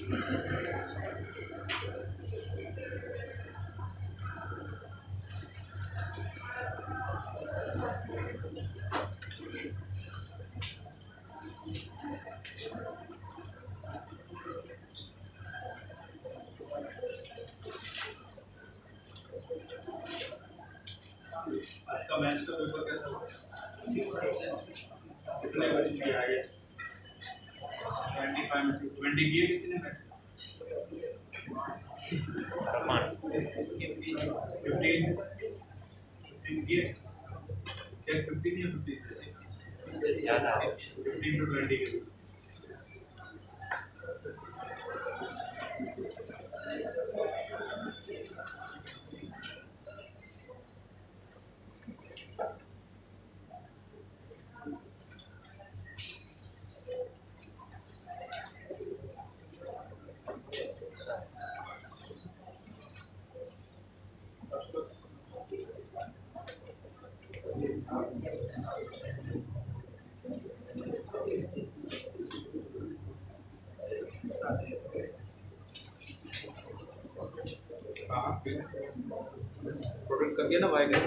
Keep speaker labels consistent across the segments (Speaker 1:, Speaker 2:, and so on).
Speaker 1: आपका मैथ्स का पेपर कैसा हुआ? कितने क्वेश्चन किया हाईएस्ट? 25 में से 20 किए किसी ने मैथ्स? 15 किए? चेक 15 या 50 से ज़्यादा 15 to 20 के बीच। हाँ फिर प्रोडक्ट कर दिया ना भाई ने।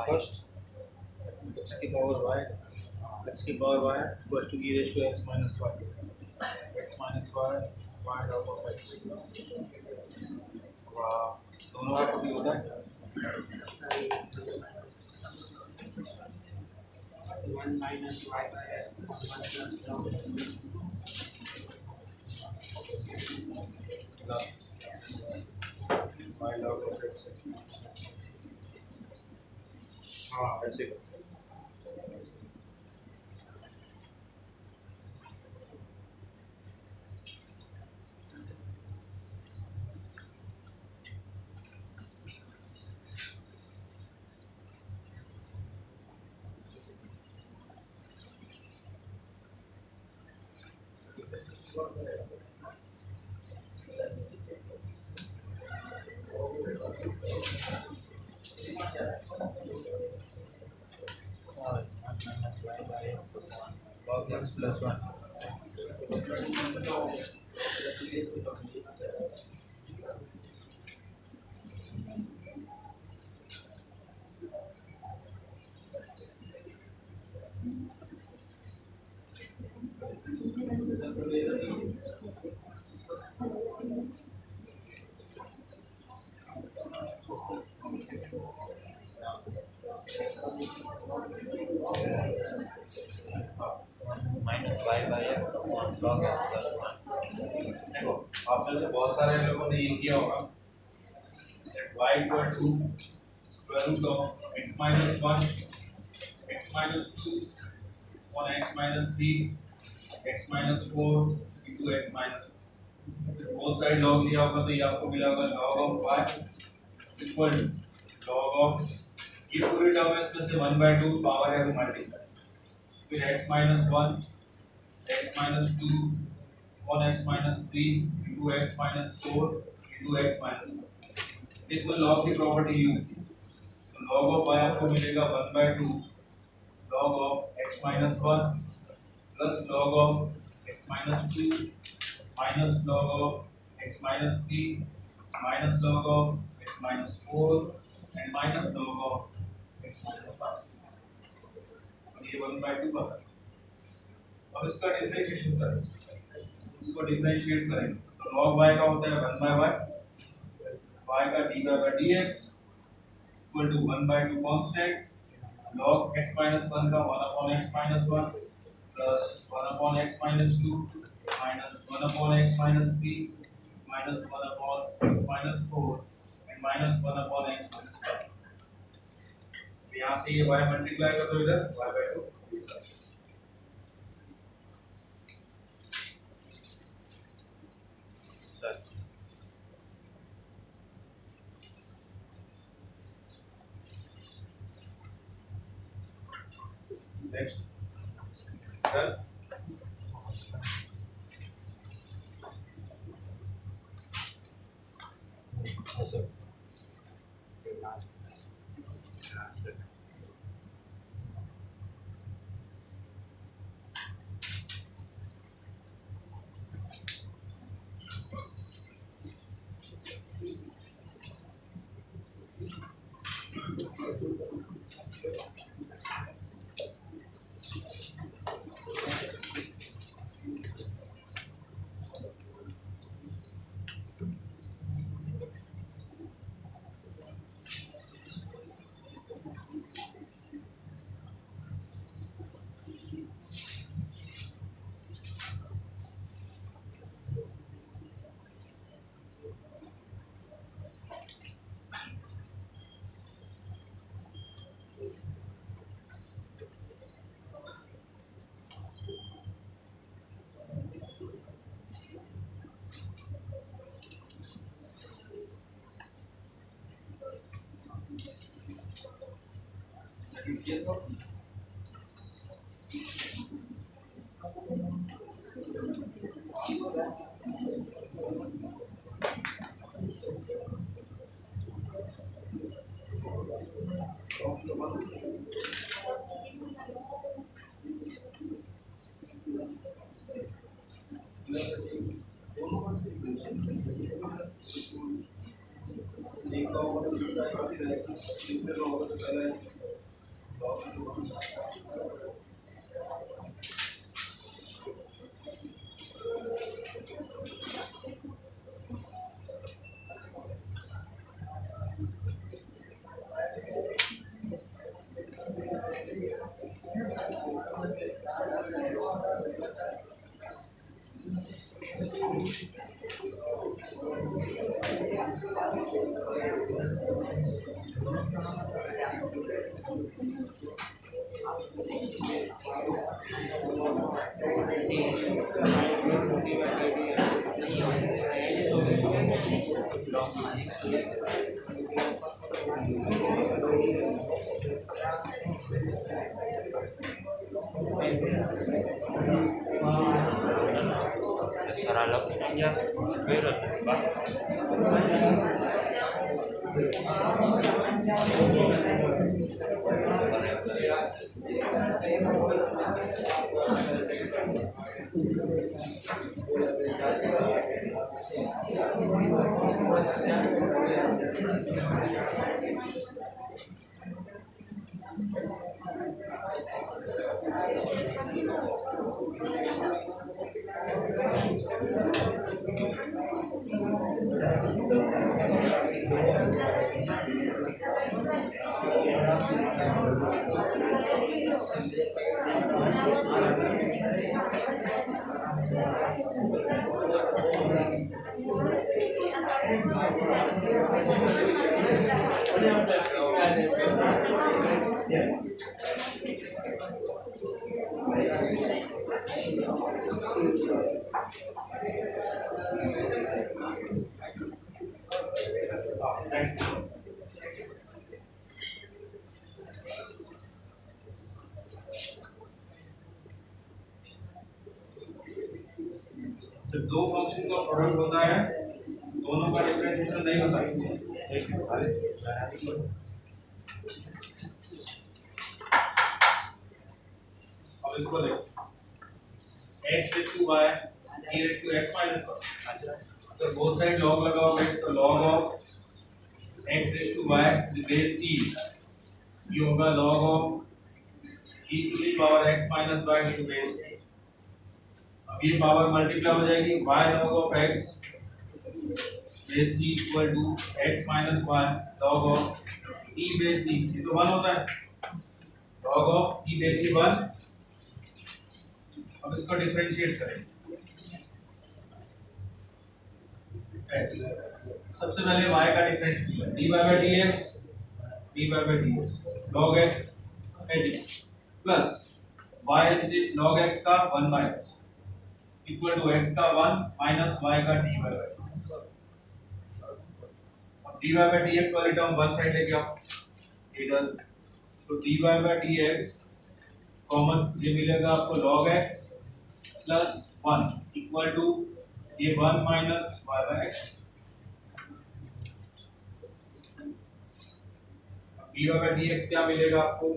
Speaker 1: First, x की power y equals to e raised to x minus y. X minus y, y dot of x. दोनों बार कभी होता है? 1 minus y by x, 1 plus y dot of x. हाँ ऐसे x plus 1
Speaker 2: minus y by x upon log x plus 1.
Speaker 1: देखो आप में से बहुत सारे लोगों ने ये किया होगा y equal to square root of x minus 1 x minus 2 on x minus 3 x minus 4 into x minus 1 both side log लिया होगा तो ये आपको मिला होगा log of y equal to log of ये पूरी टर्म है इसमें से 1/2 पावर है तो मल्टीप्लाई फिर x minus 1 x minus 2 on x minus 3 into x minus 4 into x minus 1 इसमें log की प्रॉपर्टी यूज तो log of y आपको मिलेगा 1/2 log of x minus 1 plus log of x minus 2 minus log of x minus 3 minus log of x minus 4 and minus log of x minus 1 ये 1/2 का है। अब इसका differentiation करें इसको डिफरेंशिएट करें तो log y का होता है 1/y y का dy by dx equal to 1/2 constant log x minus 1 का 1 upon x minus 1 plus 1 upon x minus 2 minus 1 upon x minus 3 minus 1 upon x minus 4 and minus 1 upon x minus 5. यहाँ से ये y multiply कर दो इधर y by 2 next sir
Speaker 2: Yes, sir. Secara langsungnya beda Pak.
Speaker 1: तो दो function का product होता है, दोनों का डिफरेंशिएशन नहीं होता। अब इसको देखो x raised to y e raised to x minus 1, तो बोथ साइड log लगाओगे तो log of x raised to y base e, ये होगा log of e to the power x minus y into base e। अब ये power multiply हो जाएगी y log of x base T equal to X minus one log of T base T, ये तो one होता है, log of T base T one. अब इसको डिफरेंशिएट करें। सबसे पहले y का differentiate dy by dx log x है डी प्लस y से log x का 1 by x equal to x का 1 माइनस y का dy by dx। अब dy by dx वाली टर्म वन साइड लेके आओ इधर, तो dy by dx कॉमन ये मिलेगा आपको log x plus 1 equal to ये 1 minus y by x। dy by dx क्या मिलेगा आपको,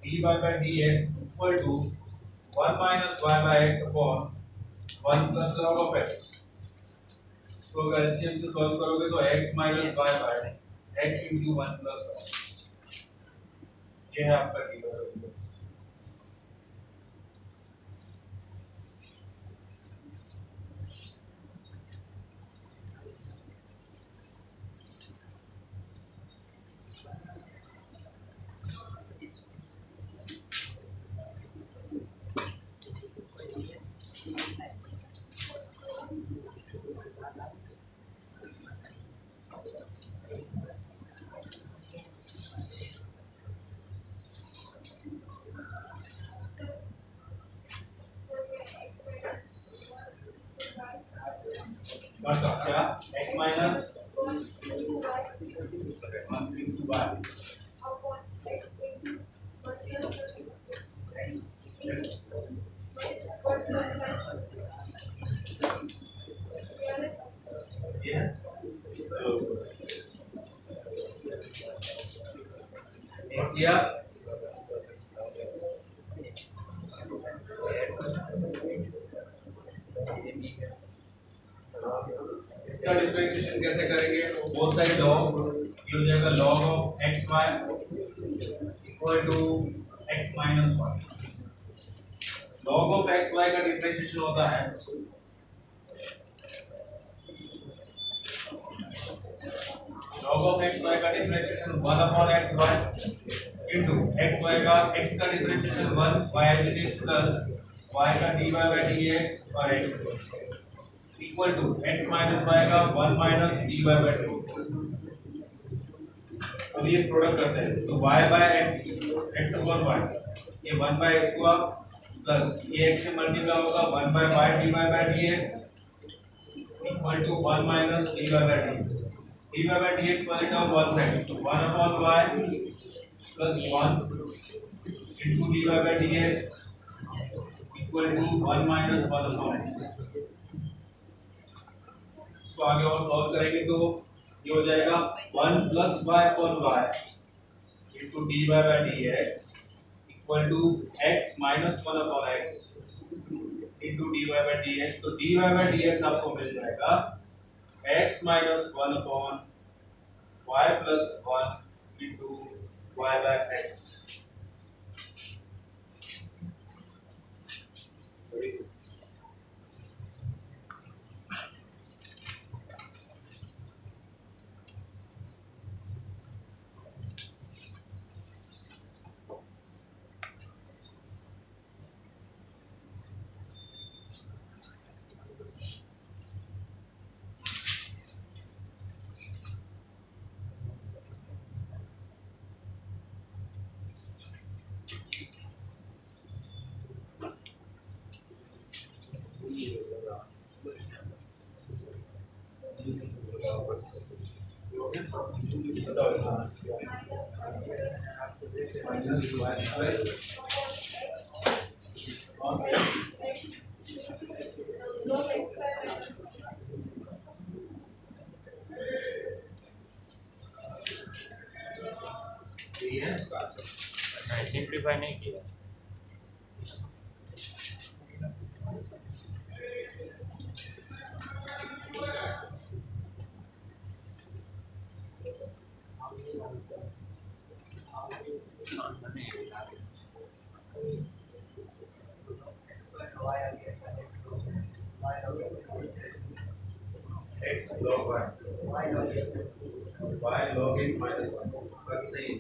Speaker 1: dy by dx equal to 1 minus y by x upon 1 plus log of x। इसको अगर एलसीएम से सॉल्व करोगे तो x minus y by x into 1 plus y, ये है आपका dy by dx। क्या x माइनस 1 इंटू y ये किया। इसका डिफरेंशिएशन कैसे करेंगे, बोथ साइड लॉग, ये हो जाएगा log of xy equal to x minus 1। log of xy का डिफरेंशिएशन होता है log ऑफ xy का differentiation 1 upon xy into xy का x का differentiation 1 y as it is plus y का dy by dx और x equal to x minus y का 1 minus dy by 2। अब ये प्रोडक्ट करते हैं तो y by x upon y, ये 1 by x हुआ प्लस ये x से मल्टीप्लाई होगा 1 by y dy by dx equal to 1 minus dy by dx। dy by dx वाली टर्म वन साइड, तो 1 upon y plus 1 into dy by dx equal to 1 minus 1 upon x। तो आगे और solve करेंगे तो ये हो जाएगा 1 plus y upon y into dy by dx equal to x minus 1 upon x into dy by dx। तो dy by dx आपको मिल जाएगा x minus 1 upon y plus 1 into y by x।
Speaker 2: नहीं सिंप्लीफाई नहीं किया।
Speaker 1: x log y log x minus 1 कर सही है।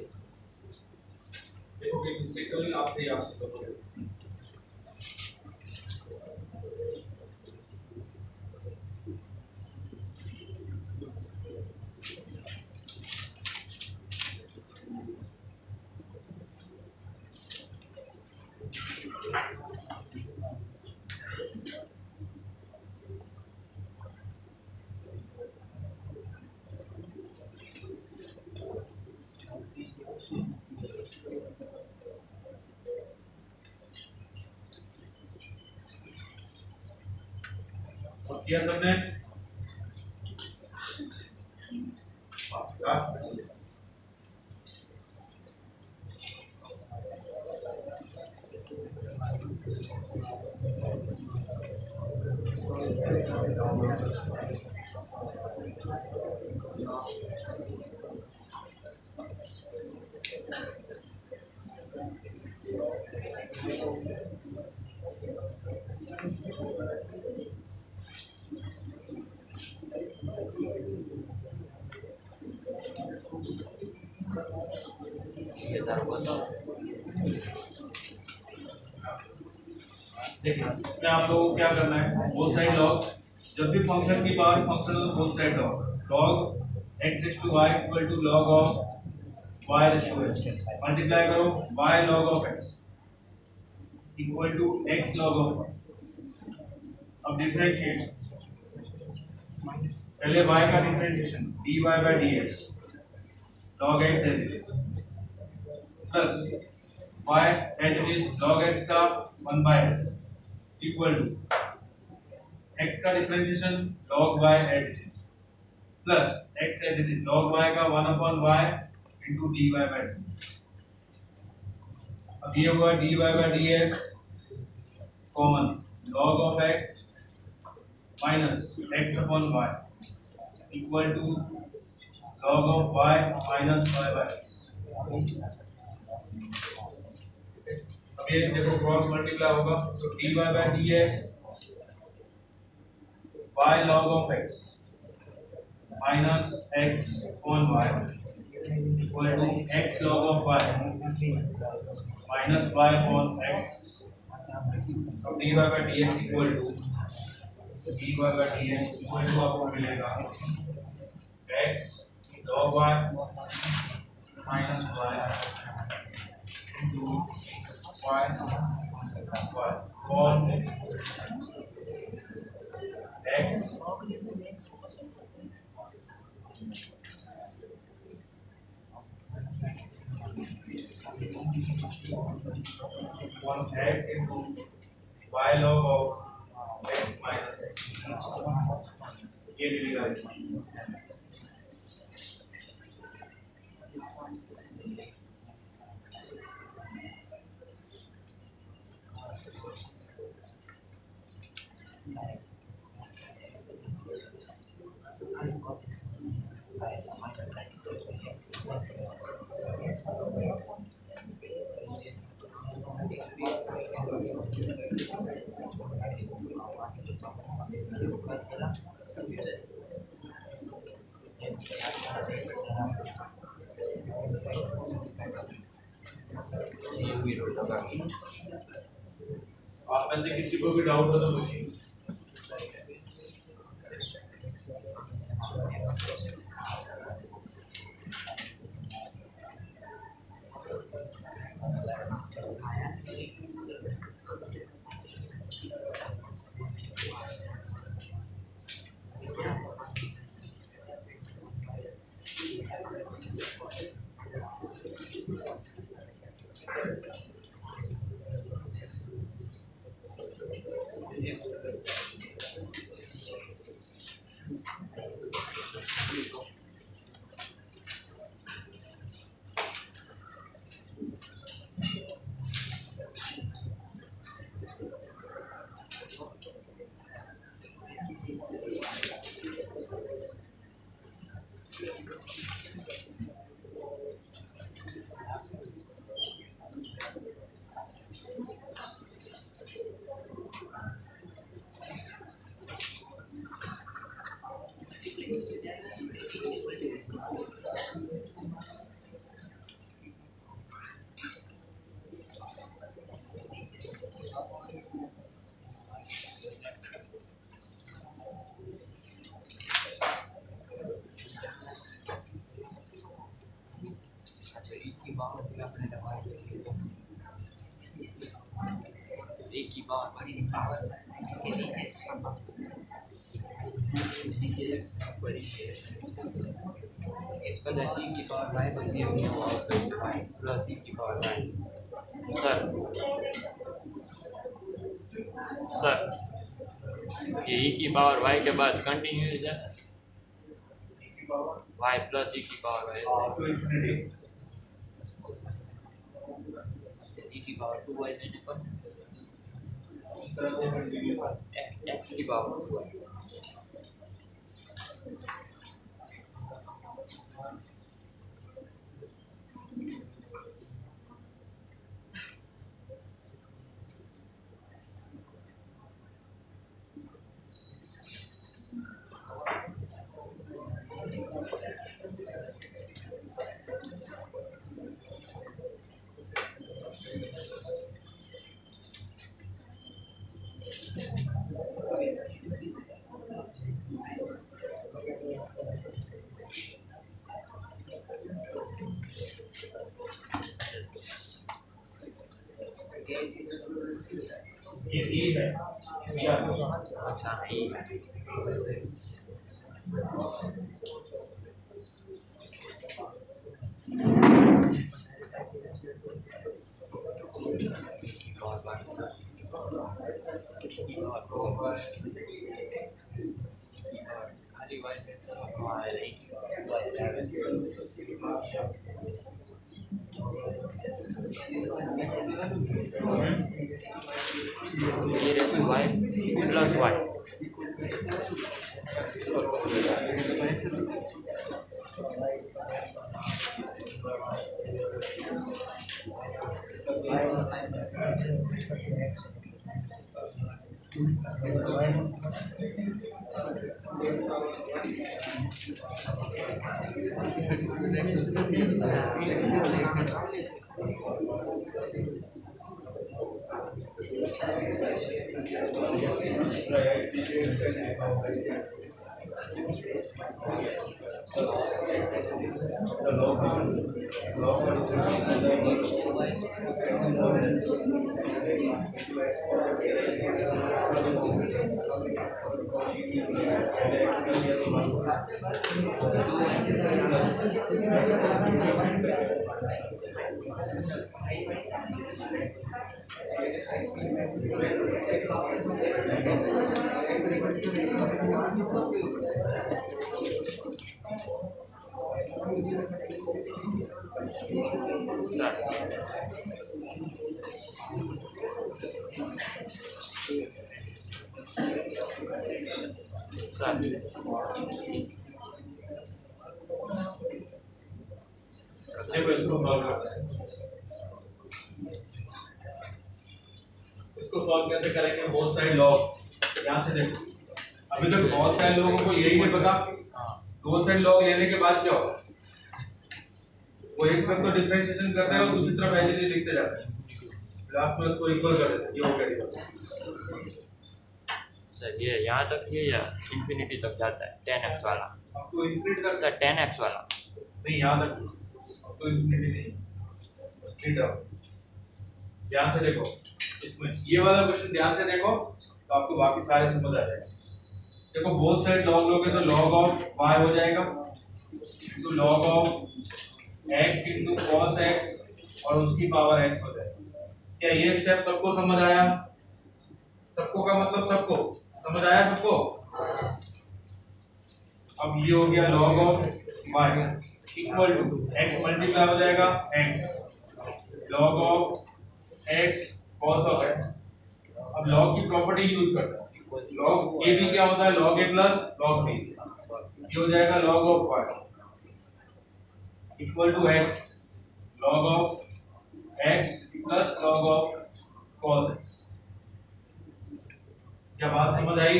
Speaker 1: देखो कि मिस्टेक तो नहीं, आप सही आप सकते हो। किया सबने? देखिए इसमें आप लोगों को क्या करना है, बोथ साइड लॉग, जब भी फंक्शन की power function both side log x raise to y equal to log of y raise to x, multiply करो y log of x equal to x log of y। अब differentiate, पहले y का differentiation dy by dx log x है plus y as it is log x का 1 by x equal to x का differentiation log y as it is plus x as it is log y का 1 upon y into dy by dx। अब ये होगा dy by dx common log of x minus x upon y equal to log of y minus y by x। अब ये देखो cross multiply होगा तो dy by dx y log of x minus x upon y equal to x log of y minus y upon x। अब dy by dx equal to आपको मिलेगा x log y minus y into y cos x on x into y log of x minus x। ये मिलेगा इसमें। आप में से किसी को भी डाउट हो तो पूछिए।
Speaker 2: की पावर के नीचे इसका दैट की पावर y बची है प्लस की पावर y सर ये e की पावर y के बाद कंटिन्यूअस है y प्लस e की power y
Speaker 1: to infinity
Speaker 2: e की पावर 2y z पर
Speaker 1: इस तरह से कंटिन्यू
Speaker 2: x की पावर 2y
Speaker 1: ये ई है या
Speaker 2: अच्छा e y प्लस y
Speaker 1: देखो इसको सॉल्व करते हैं इसको सॉल्व कैसे करेंगे बहुत सारे लॉग ध्यान से देखो अभी तक बहुत सारे लोगों को यही नहीं पता बहुत सारे लॉग लेने के बाद क्या होगा वो एक तरफ तो डिफरेंशिएशन करते हैं और दूसरी तरफ वैल्यू लिखते जाते हैं लास्ट में उसको इक्वल कर देते हैं ये हो गया
Speaker 2: सर ये यहाँ तक ये या इंफिनिटी तक जाता है 10x वाला
Speaker 1: आपको इंफिनिटी तक
Speaker 2: सर 10x वाला
Speaker 1: नहीं यहाँ तक तो इंफिनिटी नहीं ध्यान से देखो इसमें ये वाला क्वेश्चन ध्यान से देखो तो आपको बाकी सारे समझ आ जाएगा देखो बोथ साइड लॉग लोगे तो log ऑफ y हो जाएगा तो log of x into cos x और उसकी पावर x हो जाएगा क्या ये स्टेप सबको समझ आया सबको का मतलब सबको समझ आया सबको अब ये हो गया log of y equal to x multiply हो जाएगा x log of x cos of x अब log की प्रॉपर्टी यूज करते हैं log a भी क्या होता है log a plus log b ये हो जाएगा log of y equal to x log of x plus log of cos x क्या बात समझ आई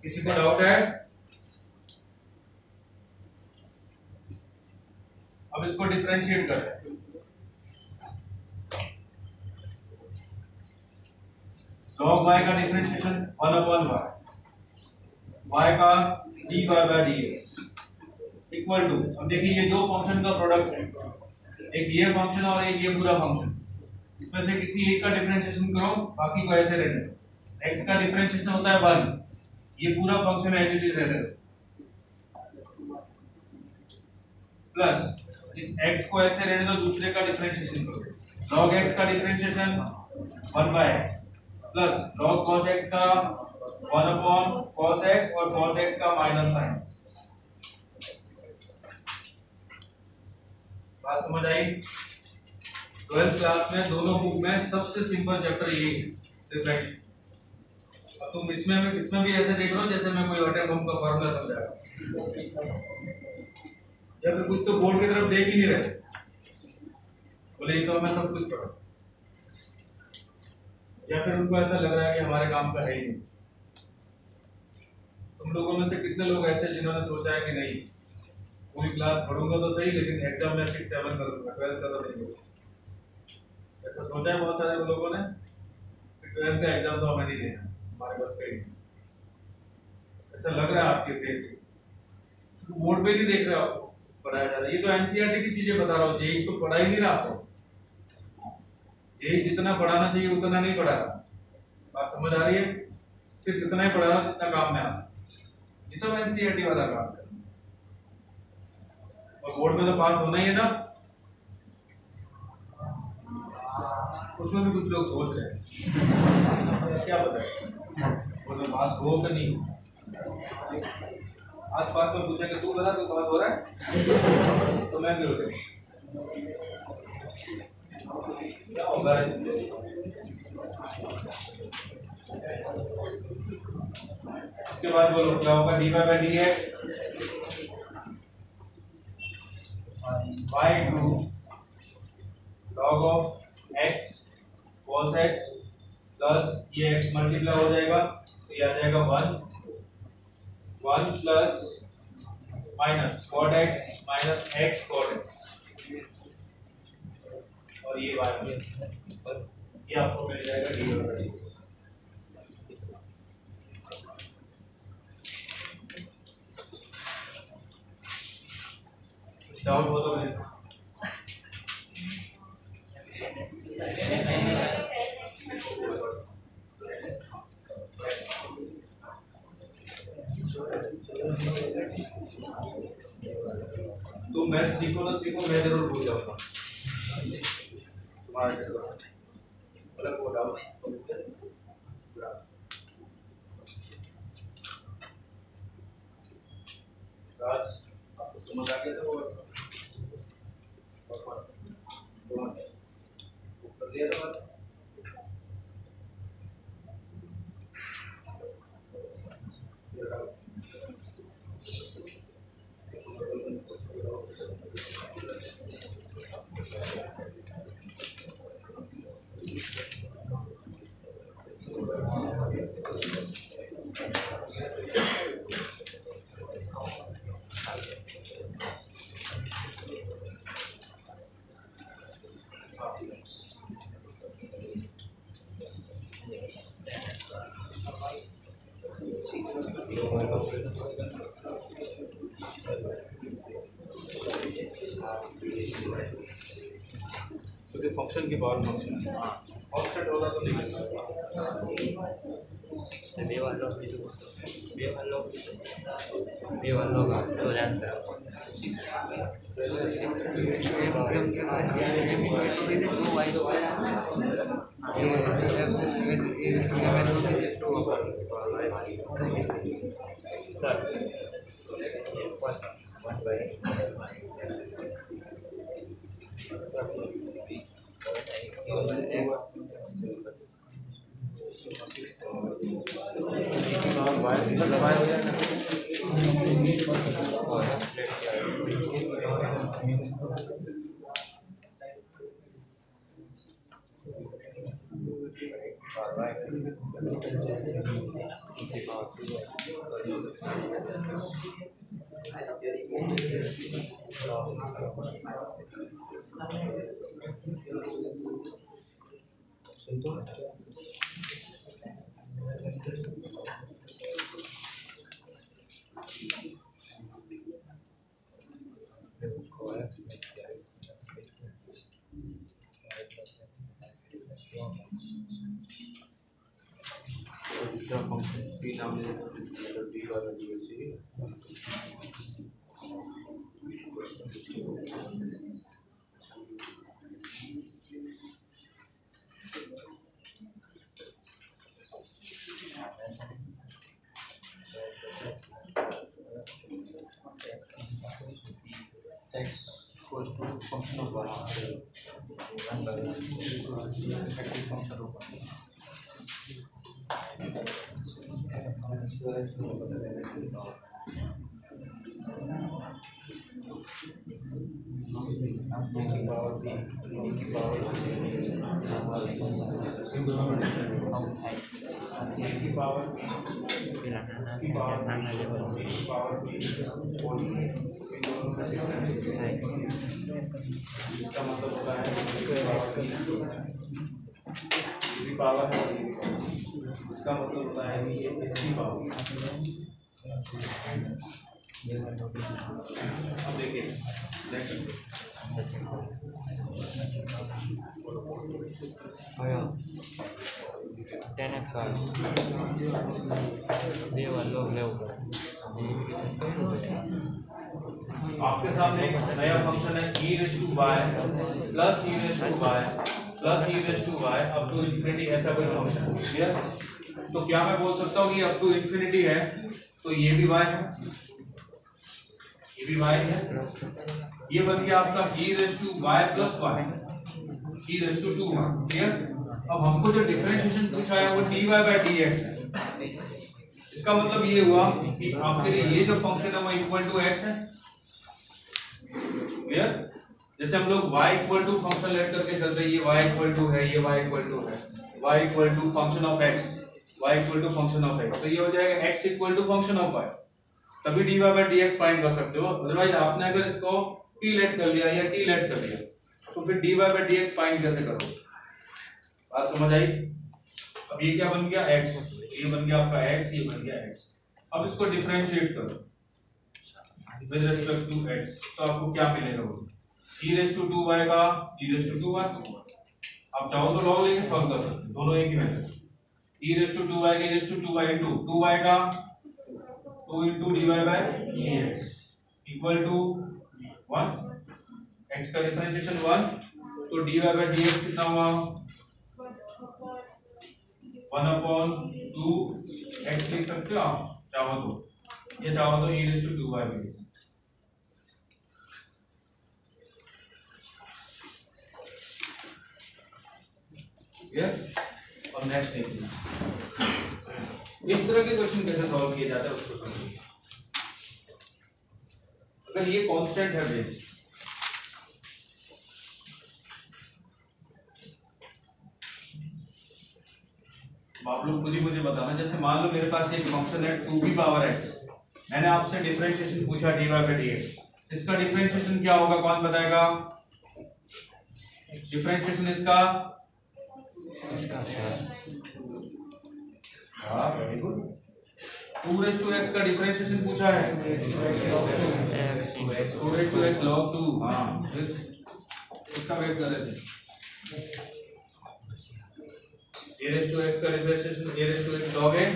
Speaker 1: किसी को डाउट है अब इसको डिफरेंशिएट करें log y का डिफरेंशिएशन 1/y y का dy by dx equal to, अब देखिए ये दो फंक्शन का प्रोडक्ट है, एक ये फंक्शन और एक ये पूरा फंक्शन, इसमें से किसी एक का डिफरेंशिएशन करो, बाकी को ऐसे रहने दो। x का डिफरेंशिएशन होता है 1, ये पूरा फंक्शन है एज इट इज रहने दो, प्लस इस x को ऐसे रहने दो, दूसरे का डिफरेंशिएशन करो, log x का differentiation 1/x plus log cos x का 1/cos x और cos x का माइनस साइन। बात समझ आई? 12th क्लास में दोनों बुक में सबसे सिंपल चैप्टर ये रिफ्लेक्शन। अब तुम इसमें भी ऐसे देख लो जैसे मैं कोई एटम बम का फार्मूला समझा रहा, या फिर कुछ तो बोर्ड की तरफ देख ही नहीं रहे, बोले तो मैं सब कुछ पढ़ा, या फिर उनको ऐसा लग रहा है कि हमारे काम का है ही नहीं। तुम लोगों में से कितने लोग ऐसे जिन्होंने सोचा है कि नहीं पूरी क्लास पढ़ूंगा तो सही, लेकिन एग्जाम में 6 7 करूंगा, 12th का तो नहीं होगा। ऐसा सोचा है बहुत सारे लोगों ने कि 12th का एग्जाम तो हमें नहीं देना, हमारे पास कहीं नहीं। ऐसा लग रहा है आपके फेस से, बोर्ड पे नहीं देख रहे हो आपको पढ़ाया जा रहा है। ये तो एनसीईआरटी की चीजें बता रहा हूँ, जेईई तो पढ़ा ही नहीं रहा आपको, जेईई जितना पढ़ाना चाहिए उतना नहीं पढ़ा रहा। बात समझ आ रही है? सिर्फ इतना ही पढ़ा रहा जितना काम में आता, ये सब एनसीईआरटी वाला काम है। और बोर्ड में तो पास होना ही है ना, उसमें भी कुछ लोग सोच रहे हैं क्या पता है वो तो पास हो कि नहीं। आस पास में पूछेंगे तू बता, तो पास हो रहा है तो मैं भी हो रहा क्या होगा। इसके बाद बोलो क्या होगा, dy/dx by 2 log of x cos x plus ये x मल्टीप्लाई हो जाएगा तो ये आ जाएगा 1 plus minus cot x minus x cot x, और ये बात ये आपको मिल जाएगा dy/dx। डाउट हो तो मेरे तुम मैथ्स सीखो ना सीखो, मैं जरूर भूल जाऊंगा तुम्हारे से अलग वो डाउट। आपको समझ आ गया था कर दिया था। तो फंक्शन के बाद फंक्शन ऑफसेट होगा तो नहीं
Speaker 2: x goes to function of 1 by x is function of 1.
Speaker 1: इसका मतलब होता है पावर है, इसका मतलब होता है कि ये इसकी पावर। अब देखिए
Speaker 2: आया 10x आ ये वाला ले ऊपर
Speaker 1: आपके सामने एक नया फंक्शन है e raise to y plus e raise to y plus e raise to y up to infinity, ऐसा कोई फंक्शन है। क्लियर? तो क्या मैं बोल सकता हूँ कि अप टू इंफिनिटी है तो ये भी y है, ये भी y है, ये बन गया आपका e raise to y plus y, e raise to 2y। Clear? अब हमको जो डिफरेंशिएशन पूछा है वो dy बाय dx है। इसका मतलब ये हुआ कि आपके लिए ये जो फंक्शन है वो इक्वल टू x है। क्लियर? जैसे हम लोग y equal to function let करके चलते हैं, ये y इक्वल टू है, ये y इक्वल टू है, y equal to function of x, y equal to function of x, तो ये हो जाएगा x equal to function of y, तभी dy बाय dx फाइंड कर सकते हो। अदरवाइज आपने अगर इसको t लेट कर लिया या t लेट कर लिया तो फिर dy बाय dx फाइंड कैसे करोगे? बात समझ आई? अब ये क्या बन गया x, ये बन गया आपका x, ये बन गया x। अब इसको डिफरेंशिएट करो विद रिस्पेक्ट टू x, तो आपको क्या मिलेगा? वो e रेज़ टू 2y का e रेज़ टू 2y, आप चाहो तो लॉग लेके सॉल्व कर सकते हो, दोनों एक ही method. e raise to 2y के raise to 2y into 2y का 2 into dy by dx equal to 1, x का डिफरेंशिएशन 1, तो dy बाय dx कितना हुआ? 1/2 x लिख सकते हो आप चाहो तो, ये चाहो तो e रेज़ टू 2y भी। और नेक्स्ट देखिए इस तरह के क्वेश्चन कैसे सॉल्व किया जाता है उसको समझिए। अगर ये कांस्टेंट है बेस, आप लोग खुद ही मुझे बताना। जैसे मान लो मेरे पास एक फंक्शन है 2 की पावर x, मैंने आपसे डिफरेंशिएशन पूछा dy बाय dx, इसका डिफरेंशिएशन क्या होगा कौन बताएगा? डिफरेंशिएशन इसका very good, 2 raise to x का डिफरेंशिएशन पूछा है 2 रेज़ टू x log 2। हाँ इसका वेट कर रहे थे, a रेज़ टू x का differentiation a raise to x log है।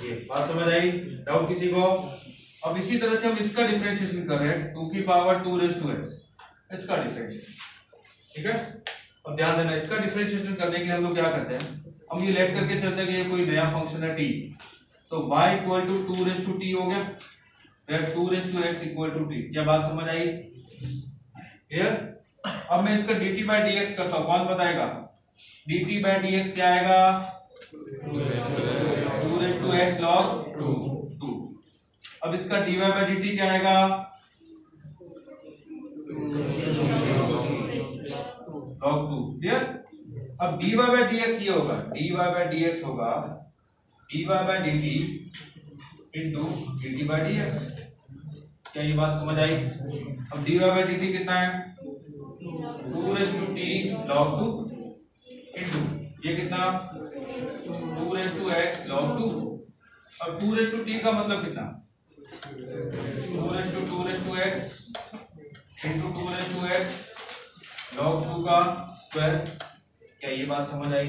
Speaker 1: ये बात समझ आई? डाउट किसी को? अब इसी तरह से हम इसका डिफरेंशिएशन कर रहे हैं 2 की पावर 2 रेज़ टू x, इसका डिफरेंशिएशन। ठीक है? अब ध्यान देना, इसका डिफरेंशिएशन करने के लिए हम लोग क्या करते हैं, हम ये लेट करके चलते हैं कि ये कोई नया फंक्शन है t, तो y equal to 2 raise to t हो गया, फिर 2 raise to x equal to t। क्या बात समझ आई? क्लियर? अब मैं इसका dt बाय dx करता हूं, कौन बताएगा? dt बाय dx क्या आएगा? 2 रेज़ टू x log 2। अब इसका dy बाय dt क्या आएगा? log 2। क्लियर? अब dy बाय dx ये होगा, dy बाय dx होगा dy by dt into dt by dx। क्या ये बात समझ आई? अब dy बाय dt कितना है? 2 raise to t log 2 into ये कितना? 2 रेज़ टू x log 2। अब 2 रेज़ टू t का मतलब कितना? 2 raise to x into 2 raise to x log 2 का स्क्वायर। क्या ये बात समझ आई?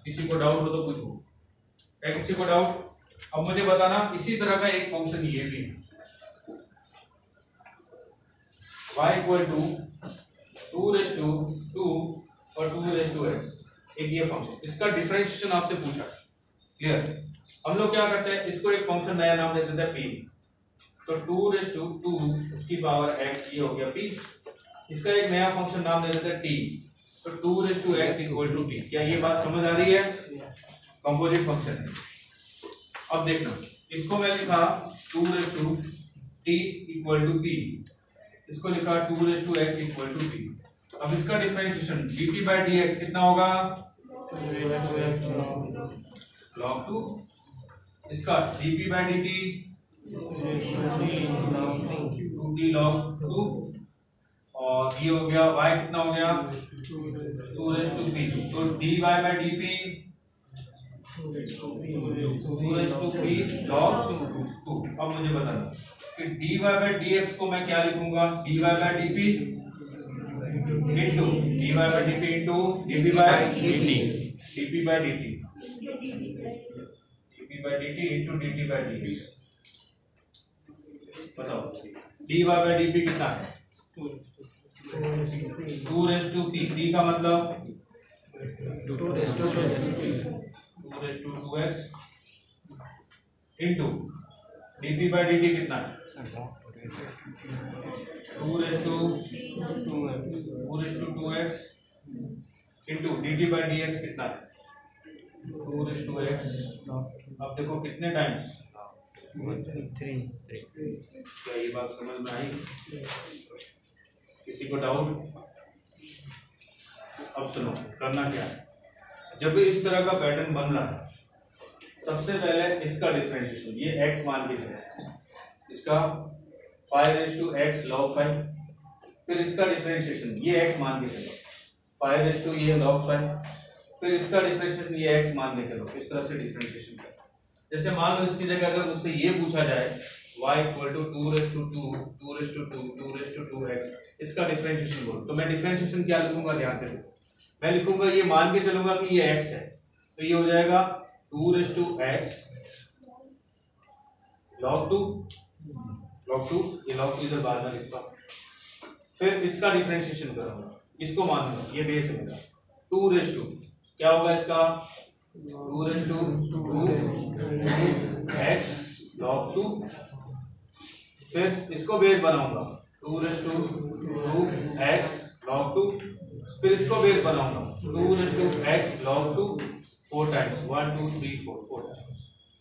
Speaker 1: किसी को डाउट हो तो पूछो। क्या किसी को डाउट? अब मुझे बताना, इसी तरह का एक फंक्शन ये भी है, y equal to 2 raise to 2 और 2 रेज़ टू x, एक ये फंक्शन, इसका डिफरेंशिएशन आपसे पूछा। क्लियर? हम लोग क्या करते हैं, इसको एक फंक्शन नया नाम दे देते हैं p, तो तो 2 उसकी पावर x ये हो गया p। इसका एक नया फंक्शन नाम दे देते हैं t। तो 2x इक्वल टू p। क्या ये बात समझ आ रही है? कंपोजिट फंक्शन है। अब देखना, इसको मैं लिखा 2t इक्वल टू p, इसको लिखा 2x इक्वल टू p। अब इसका डिफरेंशिएशन dt बाय dx कितना होगा? log 2। इसका dp by dt 2t log 2, और ये हो गया y कितना हो गया? 2p। तो dy by dp 2p log 2। अब मुझे बताना कि dy बाय dx को मैं क्या लिखूंगा? dy by dp into dy by dp into dp by dt, dp by dt, dp by dt into dt by dt। बताओ dy बाय dp कितना है? 2p। p का मतलब 2x into dp by dt कितना है? 2x into dt by dx कितना है? 2x। अब देखो कितने टाइम्स?
Speaker 2: 3।
Speaker 1: क्या ये बात समझ में आई? किसी को डाउट? अब सुनो, करना क्या है। जब भी इस तरह का पैटर्न बन रहा है, सबसे पहले इसका डिफरेंशिएशन, ये x मान के चलो, इसका 5x log 5, फिर इसका डिफरेंशिएशन ये x मान के चलो 5 ये log 5, फिर इसका डिफरेंशिएशन ये x मान के चलो। इस तरह से डिफरेंशिएशन कर। जैसे मान लो इसकी जगह अगर मुझसे ये पूछा जाए y इक्वल टू 2x, इसका डिफरेंशिएशन बोलो, तो मैं डिफरेंशिएशन क्या लिखूंगा? ध्यान से मैं लिखूंगा, ये मान के चलूंगा कि ये x है, तो ये हो जाएगा 2x log 2, ये log 2 इधर बाद में लिखता हूं। फिर इसका डिफरेंशिएशन करूंगा, इसको मानूंगा, ये बेस है मेरा 2 क्या होगा इसका? 2x log 2। फिर इसको बेस बनाऊंगा 2x log 2, फिर इसको बेस बनाऊंगा 2x log 2 4 टाइम्स, 1 2 3 4 टाइम्स।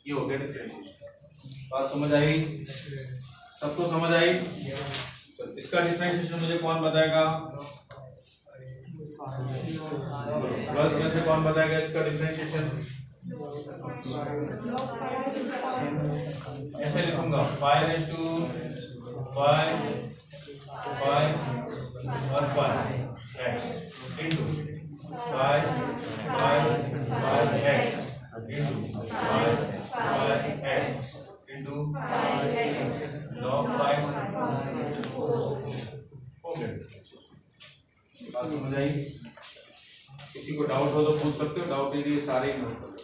Speaker 1: ये हो गया डिफरेंशिएशन। बात समझ आई? सबको समझ आई? तो इसका डिफरेंशिएशन मुझे कौन बताएगा? प्लस में से कौन बताएगा इसका डिफरेंशिएशन? ऐसे लिखूंगा 5 और 5 into 5 x into 5x into log 5। हो गया। बात समझ आई? किसी को डाउट हो तो पूछ सकते हो, डाउट नहीं है, सारे ही नोट कर लो।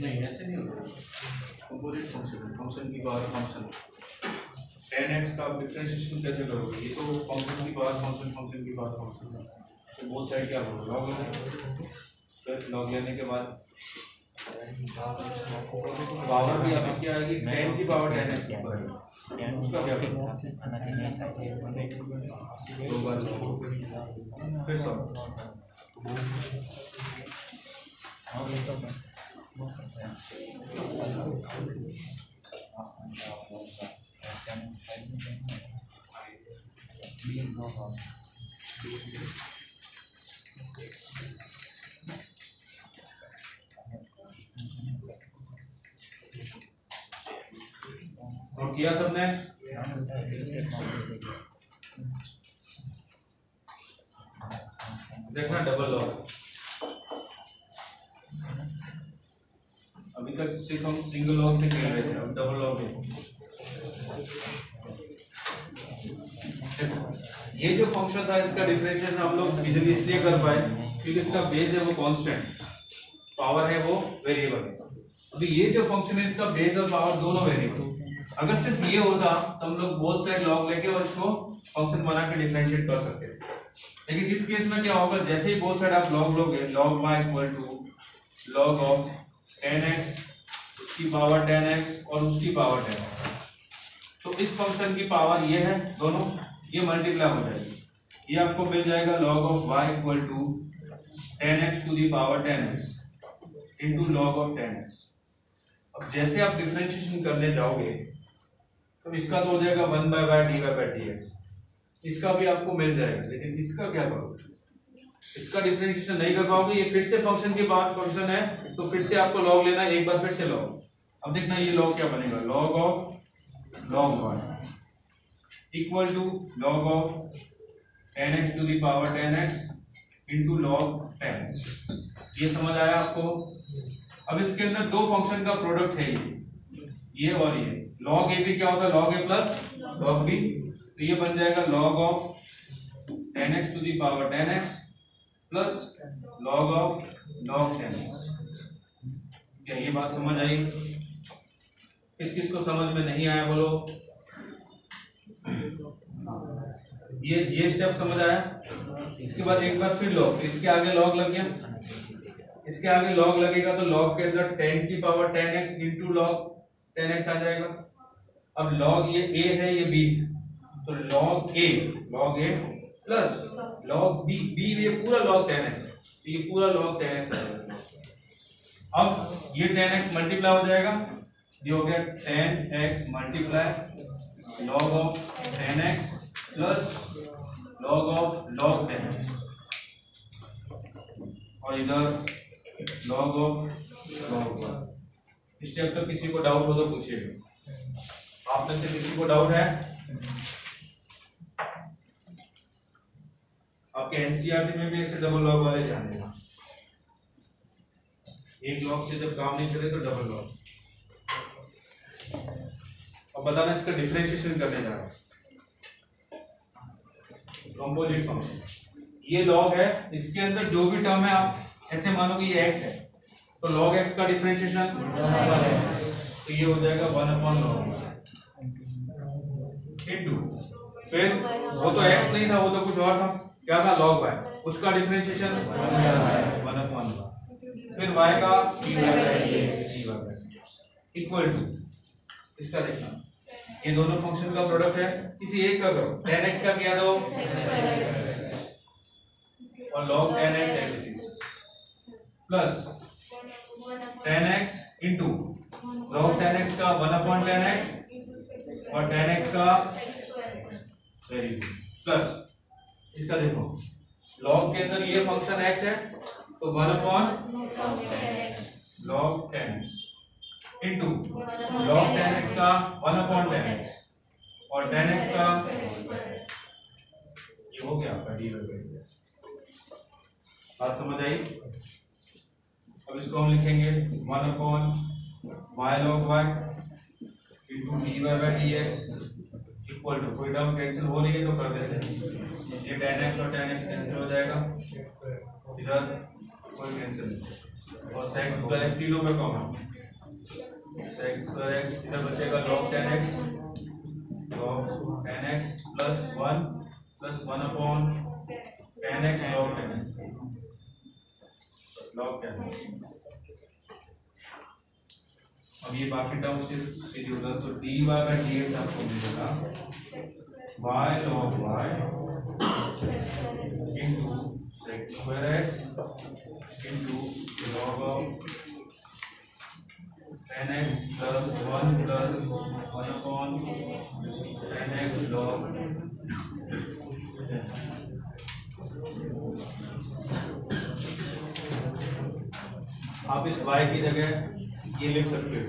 Speaker 1: नहीं ऐसे नहीं होगा। कंपोजिट फंक्शन की पावर फंक्शन 10x का डिफरेंशिएशन कैसे करोगे? ये तो फंक्शन की पावर फंक्शन की पावर फंक्शन है, तो बोथ साइड क्या होगा? लॉग लेना। फिर लॉग लेने के बाद पावर भी हमें क्या आएगी? 10 की पावर 10x की पावर, उसका क्या करें? दो बार फिर सब किया सबने? देखना डबल लॉग, अभी तक सिर्फ हम सिंगल लॉग से खेल रहे थे, अब डबल लॉग है। ये जो फंक्शन था इसका डिफरेंशिएशन हम लोग इजीली इसलिए कर पाए क्योंकि इसका बेस है वो कांस्टेंट, पावर है वो वेरिएबल है। अभी ये जो फंक्शन है इसका बेस और पावर दोनों वेरिएबल। अगर सिर्फ ये होता तो हम लोग बोथ साइड लॉग लेके और इसको फंक्शन बना के डिफरेंशिएट कर सकते थे। लेकिन इस केस में क्या होगा, जैसे ही बोथ साइड आप लॉग लोगे, log y equal to log of 10x उसकी पावर 10x और उसकी पावर 10x, तो इस फंक्शन की पावर ये है, दोनों ये मल्टीप्लाई हो जाएगी। ये आपको मिल जाएगा log of y equal to 10x to the power 10x into log of 10x। अब जैसे आप डिफरेंशिएशन करने जाओगे तो इसका तो हो जाएगा 1/y dy बाय dx, इसका भी आपको मिल जाएगा। लेकिन इसका क्या करोगे, इसका डिफरेंशिएशन नहीं कर पाओगे, ये फिर से फंक्शन के बाद फंक्शन है तो फिर से आपको log लेना है, एक बार फिर से log। अब देखना ये log क्या बनेगा, log of log y equal to log of 10x to the power 10x into log 10x। ये समझ आया आपको? अब इसके अंदर दो फंक्शन का प्रोडक्ट है ये और ये। log a भी क्या होता है, log a plus log b, तो ये बन जाएगा log of 10x to the power 10x plus log of log 10x। क्या ये बात समझ आई? किस किस को समझ में नहीं आया बोलो? ये स्टेप समझ आया? इसके बाद एक बार फिर log, इसके आगे log लग गया, इसके आगे log लगेगा तो log के अंदर 10 की power 10x into log 10x आ जाएगा। अब log ये a है ये b है, तो log a plus log b, ये पूरा log 10x, तो ये पूरा log 10x आ जाएगा। अब ये 10x मल्टीप्लाई हो जाएगा, ये हो गया 10x multiply log of 10x plus log of log 10x और इधर log ऑफ log 1। स्टेप तक किसी को डाउट हो तो पूछिएगा। आप में से किसी को डाउट है? आपके एनसीईआरटी में भी ऐसे डबल लॉग वाले ध्यान देना, एक लॉग से जब काम नहीं करे तो डबल लॉग। अब बताना इसका डिफरेंशिएशन करने जा रहा हूं, कंपोजिट फंक्शन। ये लॉग है, इसके अंदर जो भी टर्म है आप ऐसे मानो कि ये x है, तो log x का डिफरेंशिएशन तो ये हो जाएगा 1/log इंटू, फिर वो तो x नहीं था, वो तो कुछ और था, क्या था, log y, उसका डिफरेंशिएशन 1/y, फिर y का इक्वल टू इसका देखना, ये दोनों फंक्शन का प्रोडक्ट है, किसी एक का करो। 10x का किया दो और log 10x plus 10x into log 10x का 1/10x और 10x का वेरी गुड प्लस इसका देखो log के अंदर ये फंक्शन x है तो 1/log 10x into log 10x का 1/10x और 10x का ये हो गया आपका dy बाय dx। बात समझ आई? अब इसको हम लिखेंगे 1/y log y into dy by dx equal to, कोई टर्म कैंसिल हो रही है तो कर देते हैं, ये 10x और 10x कैंसिल हो जाएगा, इधर कोई कैंसिल नहीं, और sec स्क्वायर x तीनों में कॉमन, sec स्क्वायर x इधर बचेगा log 10x plus 1 plus 1/10x log 10x log 10x। अब ये बाकी टर्म सीधी उधर, तो dy बाय dx आपको मिलेगा y log y into sec square x into log of 10x plus 1 plus 1/10x log 10। आप इस y की जगह ये लिख सकते हो,